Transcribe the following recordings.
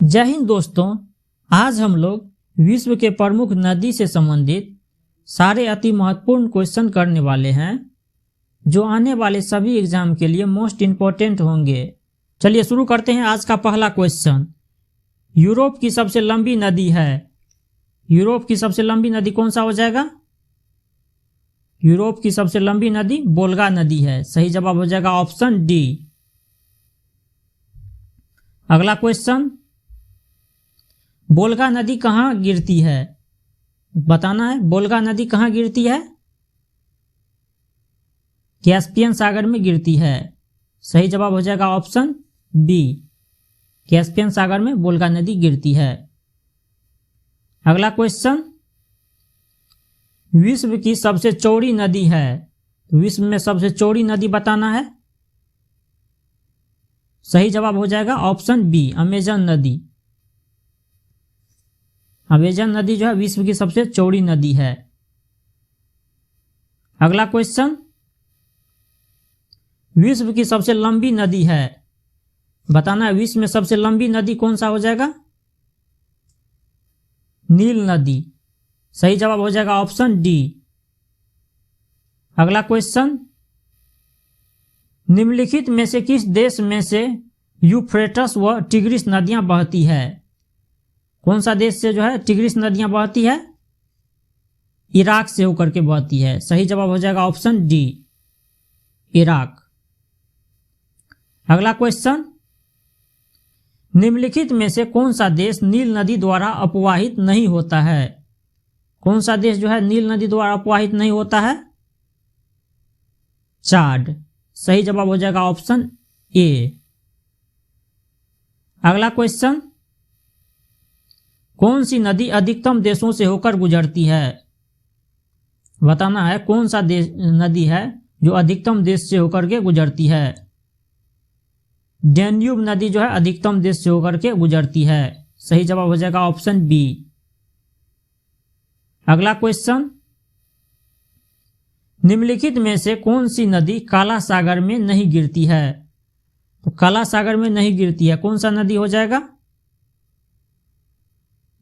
जय हिंद दोस्तों। आज हम लोग विश्व के प्रमुख नदी से संबंधित सारे अति महत्वपूर्ण क्वेश्चन करने वाले हैं जो आने वाले सभी एग्जाम के लिए मोस्ट इम्पोर्टेंट होंगे। चलिए शुरू करते हैं। आज का पहला क्वेश्चन, यूरोप की सबसे लंबी नदी है। यूरोप की सबसे लंबी नदी कौन सा हो जाएगा? यूरोप की सबसे लंबी नदी वोल्गा नदी है। सही जवाब हो जाएगा ऑप्शन डी। अगला क्वेश्चन, वोल्गा नदी कहाँ गिरती है? बताना है वोल्गा नदी कहाँ गिरती है? कैस्पियन सागर में गिरती है। सही जवाब हो जाएगा ऑप्शन बी। कैस्पियन सागर में वोल्गा नदी गिरती है। अगला क्वेश्चन, विश्व की सबसे चौड़ी नदी है। विश्व में सबसे चौड़ी नदी बताना है। सही जवाब हो जाएगा ऑप्शन बी, अमेजन नदी। अमेजन नदी जो है विश्व की सबसे चौड़ी नदी है। अगला क्वेश्चन, विश्व की सबसे लंबी नदी है। बताना है विश्व में सबसे लंबी नदी कौन सा हो जाएगा? नील नदी। सही जवाब हो जाएगा ऑप्शन डी। अगला क्वेश्चन, निम्नलिखित में से किस देश में से यूफ्रेटस व टिग्रिस नदियां बहती है? कौन सा देश से जो है टिग्रिस नदियां बहती है? इराक से होकर के बहती है। सही जवाब हो जाएगा ऑप्शन डी, इराक। अगला क्वेश्चन, निम्नलिखित में से कौन सा देश नील नदी द्वारा अपवाहित नहीं होता है? कौन सा देश जो है नील नदी द्वारा अपवाहित नहीं होता है? चाड। सही जवाब हो जाएगा ऑप्शन ए। अगला क्वेश्चन, कौन सी नदी अधिकतम देशों से होकर गुजरती है? बताना है कौन सा नदी है जो अधिकतम देश से होकर के गुजरती है। डैन्यूब नदी जो है अधिकतम देश से होकर के गुजरती है। सही जवाब हो जाएगा ऑप्शन बी। अगला क्वेश्चन, निम्नलिखित में से कौन सी नदी काला सागर में नहीं गिरती है? तो काला सागर में नहीं गिरती है कौन सा नदी हो जाएगा?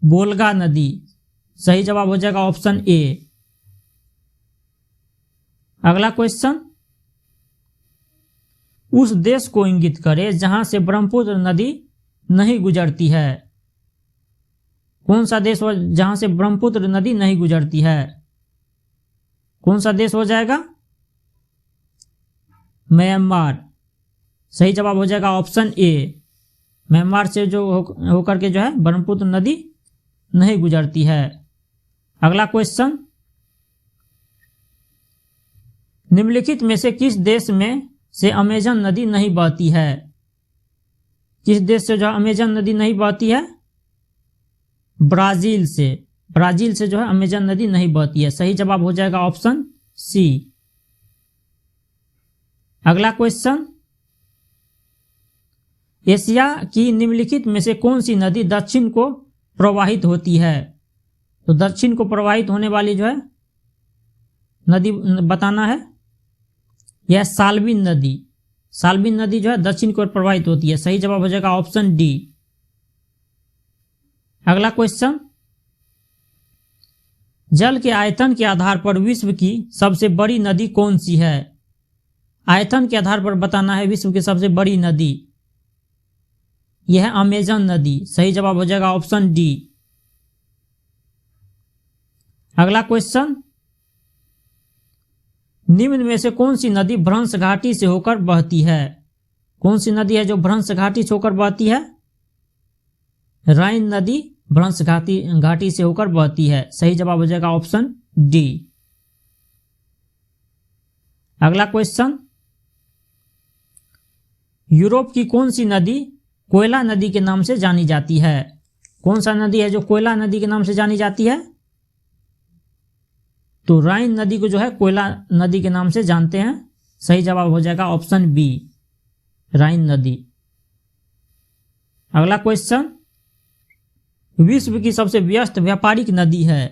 वोल्गा नदी। सही जवाब हो जाएगा ऑप्शन ए। अगला क्वेश्चन, उस देश को इंगित करे जहां से ब्रह्मपुत्र नदी नहीं गुजरती है। कौन सा देश हो जहां से ब्रह्मपुत्र नदी नहीं गुजरती है? कौन सा देश हो जाएगा? म्यांमार। सही जवाब हो जाएगा ऑप्शन ए। म्यांमार से जो होकर के जो है ब्रह्मपुत्र नदी नहीं गुजरती है। अगला क्वेश्चन, निम्नलिखित में से किस देश में से अमेजन नदी नहीं बहती है? किस देश से जो अमेजन नदी नहीं बहती है? ब्राजील से। ब्राजील से जो है अमेजन नदी नहीं बहती है। सही जवाब हो जाएगा ऑप्शन सी। अगला क्वेश्चन, एशिया की निम्नलिखित में से कौन सी नदी दक्षिण को प्रवाहित होती है? तो दक्षिण को प्रवाहित होने वाली जो है नदी बताना है। यह साल्विन नदी। साल्विन नदी जो है दक्षिण की ओर प्रवाहित होती है। सही जवाब हो जाएगा ऑप्शन डी। अगला क्वेश्चन, जल के आयतन के आधार पर विश्व की सबसे बड़ी नदी कौन सी है? आयतन के आधार पर बताना है विश्व की सबसे बड़ी नदी। यह है अमेजन नदी। सही जवाब हो जाएगा ऑप्शन डी। अगला क्वेश्चन, निम्न में से कौन सी नदी भ्रंश घाटी से होकर बहती है? कौन सी नदी है जो भ्रंश घाटी से होकर बहती है? राइन नदी भ्रंश घाटी से होकर बहती है। सही जवाब हो जाएगा ऑप्शन डी। अगला क्वेश्चन, यूरोप की कौन सी नदी कोयला नदी के नाम से जानी जाती है? कौन सा नदी है जो कोयला नदी के नाम से जानी जाती है? तो राइन नदी को जो है कोयला नदी के नाम से जानते हैं। सही जवाब हो जाएगा ऑप्शन बी, राइन नदी। अगला क्वेश्चन, विश्व की सबसे व्यस्त व्यापारिक नदी है।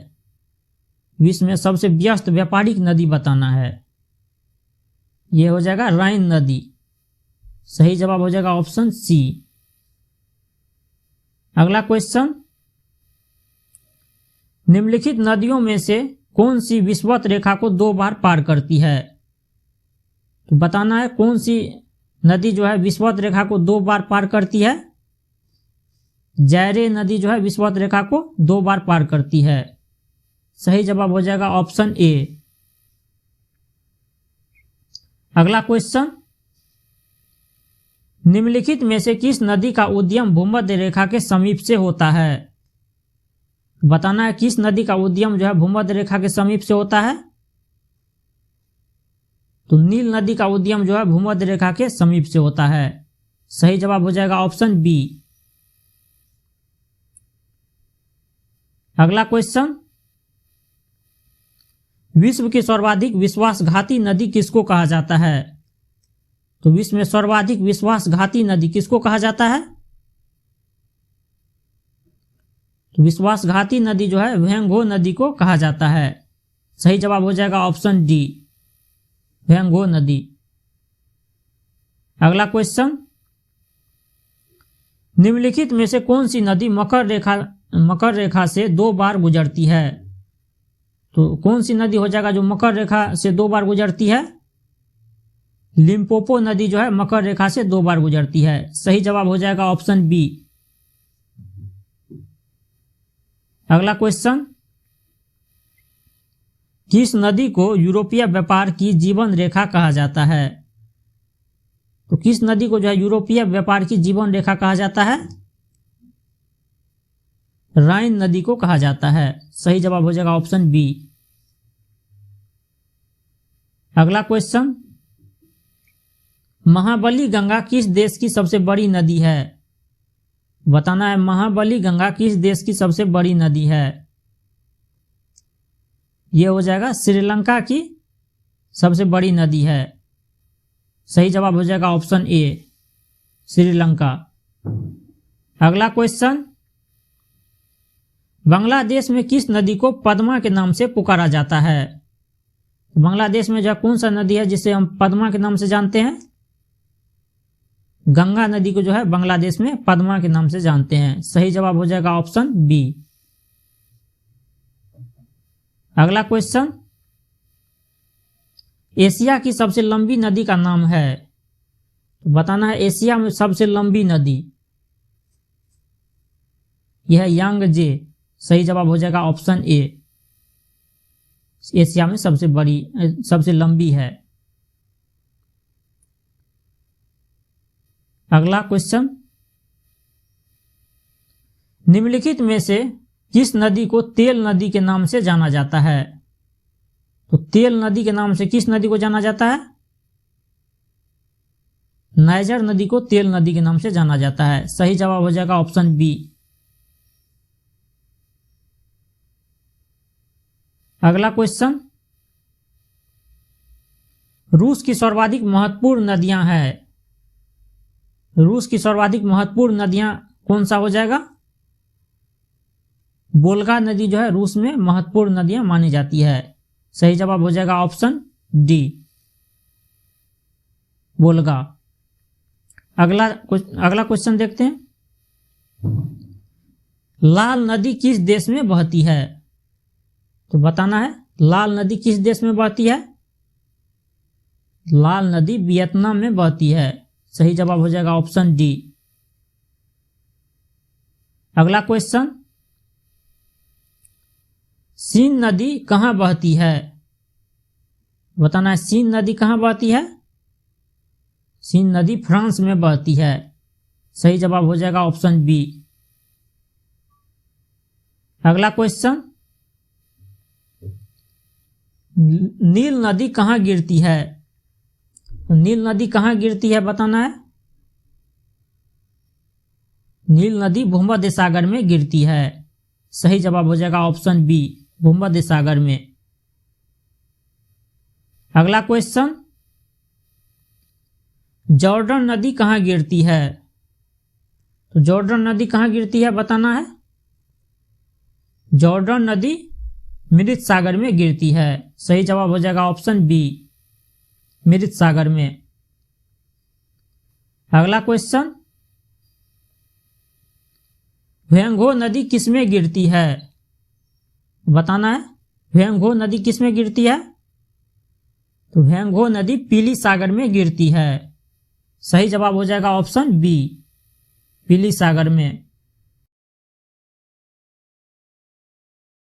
विश्व में सबसे व्यस्त व्यापारिक नदी बताना है। यह हो जाएगा राइन नदी। सही जवाब हो जाएगा ऑप्शन सी। अगला क्वेश्चन, निम्नलिखित नदियों में से कौन सी विषुवत रेखा को 2 बार पार करती है? तो बताना है कौन सी नदी जो है विषुवत रेखा को 2 बार पार करती है। जैरे नदी जो है विषुवत रेखा को 2 बार पार करती है। सही जवाब हो जाएगा ऑप्शन ए। अगला क्वेश्चन, निम्नलिखित में से किस नदी का उद्गम भूमध्य रेखा के समीप से होता है? बताना है किस नदी का उद्गम जो है भूमध्य रेखा के समीप से होता है। तो नील नदी का उद्गम जो है भूमध्य रेखा के समीप से होता है। सही जवाब हो जाएगा ऑप्शन बी। अगला क्वेश्चन, विश्व की सर्वाधिक विश्वासघाती नदी किसको कहा जाता है? तो विश्व में सर्वाधिक विश्वासघाती नदी किसको कहा जाता है? तो विश्वासघाती नदी जो है वेंगो नदी को कहा जाता है। सही जवाब हो जाएगा ऑप्शन डी, वेंगो नदी। अगला क्वेश्चन, निम्नलिखित में से कौन सी नदी मकर रेखा से 2 बार गुजरती है? तो कौन सी नदी हो जाएगा जो मकर रेखा से 2 बार गुजरती है? लिम्पोपो नदी जो है मकर रेखा से 2 बार गुजरती है। सही जवाब हो जाएगा ऑप्शन बी। अगला क्वेश्चन, किस नदी को यूरोपीय व्यापार की जीवन रेखा कहा जाता है? तो किस नदी को जो है यूरोपीय व्यापार की जीवन रेखा कहा जाता है? राइन नदी को कहा जाता है। सही जवाब हो जाएगा ऑप्शन बी। अगला क्वेश्चन, महाबली गंगा किस देश की सबसे बड़ी नदी है? बताना है महाबली गंगा किस देश की सबसे बड़ी नदी है। यह हो जाएगा श्रीलंका की सबसे बड़ी नदी है। सही जवाब हो जाएगा ऑप्शन ए, श्रीलंका। अगला क्वेश्चन, बांग्लादेश में किस नदी को पद्मा के नाम से पुकारा जाता है? बांग्लादेश में जो कौन सा नदी है जिसे हम पद्मा के नाम से जानते हैं? गंगा नदी को जो है बांग्लादेश में पद्मा के नाम से जानते हैं। सही जवाब हो जाएगा ऑप्शन बी। अगला क्वेश्चन, एशिया की सबसे लंबी नदी का नाम है? बताना है एशिया में सबसे लंबी नदी। यह है यांगजे। सही जवाब हो जाएगा ऑप्शन ए, एशिया में सबसे लंबी है। अगला क्वेश्चन, निम्नलिखित में से किस नदी को तेल नदी के नाम से जाना जाता है? तो तेल नदी के नाम से किस नदी को जाना जाता है? नाइजर नदी को तेल नदी के नाम से जाना जाता है। सही जवाब हो जाएगा ऑप्शन बी। अगला क्वेश्चन, रूस की सर्वाधिक महत्वपूर्ण नदियां हैं। रूस की सर्वाधिक महत्वपूर्ण नदियां कौन सा हो जाएगा? वोल्गा नदी जो है रूस में महत्वपूर्ण नदियां मानी जाती है। सही जवाब हो जाएगा ऑप्शन डी, वोल्गा। अगला क्वेश्चन देखते हैं, लाल नदी किस देश में बहती है? तो बताना है लाल नदी किस देश में बहती है? लाल नदी वियतनाम में बहती है। सही जवाब हो जाएगा ऑप्शन डी। अगला क्वेश्चन, सीन नदी कहां बहती है? बताना है सीन नदी कहां बहती है? सीन नदी फ्रांस में बहती है। सही जवाब हो जाएगा ऑप्शन बी। अगला क्वेश्चन, नील नदी कहां गिरती है? नील नदी कहां गिरती है बताना है। नील नदी भूमध्य सागर में गिरती है। सही जवाब हो जाएगा ऑप्शन बी, भूमध्य सागर में। अगला क्वेश्चन, जॉर्डन नदी कहां गिरती है? तो जॉर्डन नदी कहां गिरती है बताना है। जॉर्डन नदी मृत सागर में गिरती है। सही जवाब हो जाएगा ऑप्शन बी, मृत सागर में। अगला क्वेश्चन, हुएंगो नदी किसमें गिरती है? बताना है हुएंगो नदी किसमें गिरती है। तो हुएंगो नदी पीली सागर में गिरती है। सही जवाब हो जाएगा ऑप्शन बी, पीली सागर में।